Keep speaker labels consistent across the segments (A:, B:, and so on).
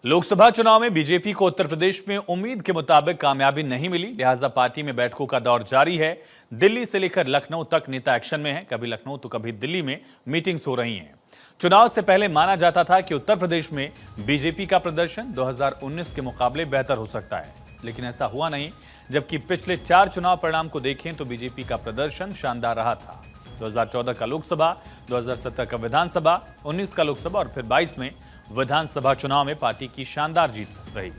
A: लोकसभा चुनाव में बीजेपी को उत्तर प्रदेश में उम्मीद के मुताबिक कामयाबी नहीं मिली, लिहाजा पार्टी में बैठकों का दौर जारी है। दिल्ली से लेकर लखनऊ तक नेता एक्शन में हैं। कभी लखनऊ तो कभी दिल्ली में मीटिंग्स हो रही हैं। चुनाव से पहले माना जाता था कि उत्तर प्रदेश में बीजेपी का प्रदर्शन 2019 के मुकाबले बेहतर हो सकता है, लेकिन ऐसा हुआ नहीं। जबकि पिछले 4 चुनाव परिणाम को देखें तो बीजेपी का प्रदर्शन शानदार रहा था। 2014 का लोकसभा, 2017 का विधानसभा, 19 का लोकसभा और फिर 22 में विधानसभा चुनाव में पार्टी की शानदार जीत रही।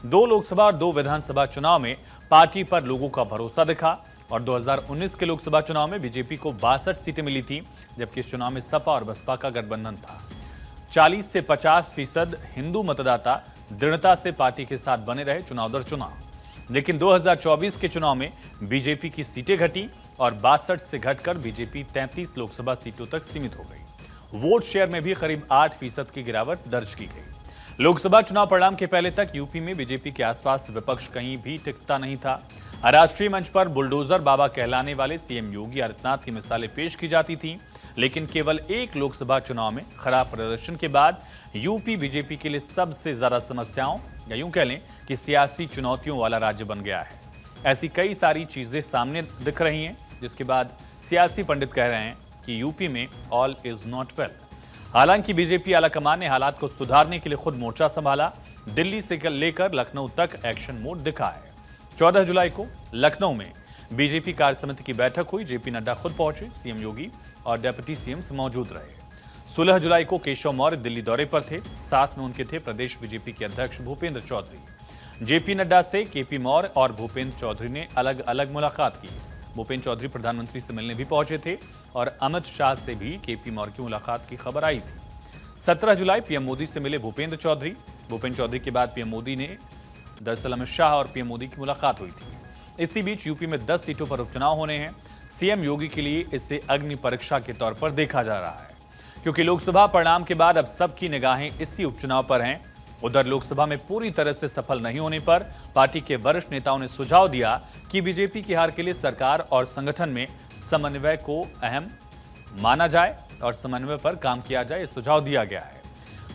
A: 2 लोकसभा और 2 विधानसभा चुनाव में पार्टी पर लोगों का भरोसा दिखा और 2019 के लोकसभा चुनाव में बीजेपी को 62 सीटें मिली थी, जबकि इस चुनाव में सपा और बसपा का गठबंधन था। 40 से 50% हिंदू मतदाता दृढ़ता से पार्टी के साथ बने रहे चुनाव दर चुनाव। लेकिन 2024 के चुनाव में बीजेपी की सीटें घटी और 62 से घटकर बीजेपी 33 लोकसभा सीटों तक सीमित हो गई। वोट शेयर में भी करीब 8% की गिरावट दर्ज की गई। लोकसभा चुनाव परिणाम के पहले तक यूपी में बीजेपी के आसपास विपक्ष कहीं भी टिकता नहीं था। राष्ट्रीय मंच पर बुलडोजर बाबा कहलाने वाले सीएम योगी आदित्यनाथ की मिसालें पेश की जाती थीं, लेकिन केवल एक लोकसभा चुनाव में खराब प्रदर्शन के बाद यूपी बीजेपी के लिए सबसे ज्यादा समस्याओं या यूं कह लें कि सियासी चुनौतियों वाला राज्य बन गया है। ऐसी कई सारी चीजें सामने दिख रही हैं, जिसके बाद सियासी पंडित कह रहे हैं कि यूपी में ऑल इज नॉट वेल। हालांकि बीजेपी आलाकमान ने हालात को सुधारने के लिए खुद मोर्चा संभाला। दिल्ली से लेकर लखनऊ तक एक्शन मोड दिखा है। 14 जुलाई को लखनऊ में बीजेपी कार्य समिति की बैठक हुई। जेपी नड्डा खुद पहुंचे, सीएम योगी और डिप्टी सीएम मौजूद रहे। 16 जुलाई को केशव मौर्य दिल्ली दौरे पर थे। साथ में उनके थे प्रदेश बीजेपी के अध्यक्ष भूपेंद्र चौधरी। जेपी नड्डा से केपी मौर्य और भूपेंद्र चौधरी ने अलग अलग मुलाकात की। भूपेंद्र चौधरी प्रधानमंत्री से मिलने भी पहुंचे थे और अमित शाह से भी केपी मौर्य की मुलाकात की खबर आई थी। 17 जुलाई पीएम मोदी से मिले भूपेंद्र चौधरी। भूपेंद्र चौधरी के बाद पीएम मोदी ने दरअसल अमित शाह और पीएम मोदी की मुलाकात हुई थी। इसी बीच यूपी में 10 सीटों पर उपचुनाव होने हैं। सीएम योगी के लिए इसे अग्नि परीक्षा के तौर पर देखा जा रहा है, क्योंकि लोकसभा परिणाम के बाद अब सबकी निगाहें इसी उपचुनाव पर हैं। उधर लोकसभा में पूरी तरह से सफल नहीं होने पर पार्टी के वरिष्ठ नेताओं ने सुझाव दिया कि बीजेपी की हार के लिए सरकार और संगठन में समन्वय को अहम माना जाए और समन्वय पर काम किया जाए, सुझाव दिया गया है।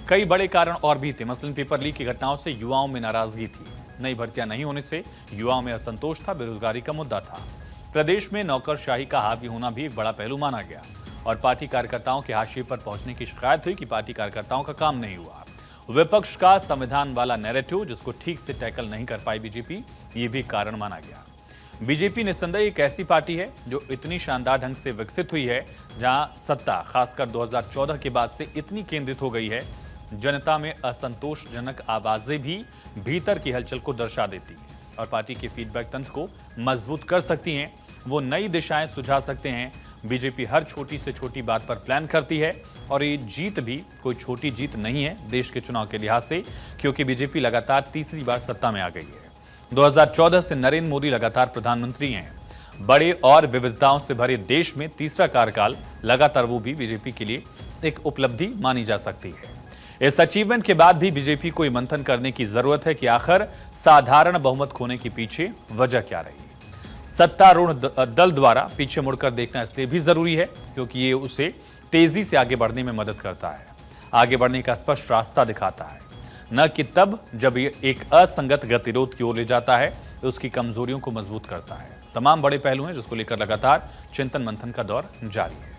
A: कई बड़े कारण और भी थे। मसलन पेपर लीक की घटनाओं से युवाओं में नाराजगी थी। नई भर्तियां नहीं होने से युवाओं में असंतोष था। बेरोजगारी का मुद्दा था। प्रदेश में नौकरशाही का हावी होना भी एक बड़ा पहलू माना गया और पार्टी कार्यकर्ताओं के हाशिए पर पहुंचने की शिकायत हुई कि पार्टी कार्यकर्ताओं का काम नहीं हुआ। विपक्ष का संविधान वाला नैरेटिव, जिसको ठीक से टैकल नहीं कर पाई बीजेपी, ये भी कारण माना गया। बीजेपी निस्संदेह एक ऐसी पार्टी है जो इतनी शानदार ढंग से विकसित हुई है, जहां सत्ता खासकर 2014 के बाद से इतनी केंद्रित हो गई है। जनता में असंतोषजनक आवाजें भी भीतर की हलचल को दर्शा देती है और पार्टी के फीडबैक तंत्र को मजबूत कर सकती हैं। वो नई दिशाएं सुझा सकते हैं। बीजेपी हर छोटी से छोटी बात पर प्लान करती है और ये जीत भी कोई छोटी जीत नहीं है देश के चुनाव के लिहाज से, क्योंकि बीजेपी लगातार तीसरी बार सत्ता में आ गई है। 2014 से नरेंद्र मोदी लगातार प्रधानमंत्री हैं। बड़े और विविधताओं से भरे देश में तीसरा कार्यकाल लगातार वो भी बीजेपी के लिए एक उपलब्धि मानी जा सकती है। इस अचीवमेंट के बाद भी बीजेपी को मंथन करने की जरूरत है कि आखिर साधारण बहुमत खोने के पीछे वजह क्या रही। सत्तारूढ़ दल द्वारा पीछे मुड़कर देखना इसलिए भी जरूरी है क्योंकि ये उसे तेजी से आगे बढ़ने में मदद करता है, आगे बढ़ने का स्पष्ट रास्ता दिखाता है, न कि तब जब ये एक असंगत गतिरोध की ओर ले जाता है तो उसकी कमजोरियों को मजबूत करता है। तमाम बड़े पहलू हैं जिसको लेकर लगातार चिंतन मंथन का दौर जारी है।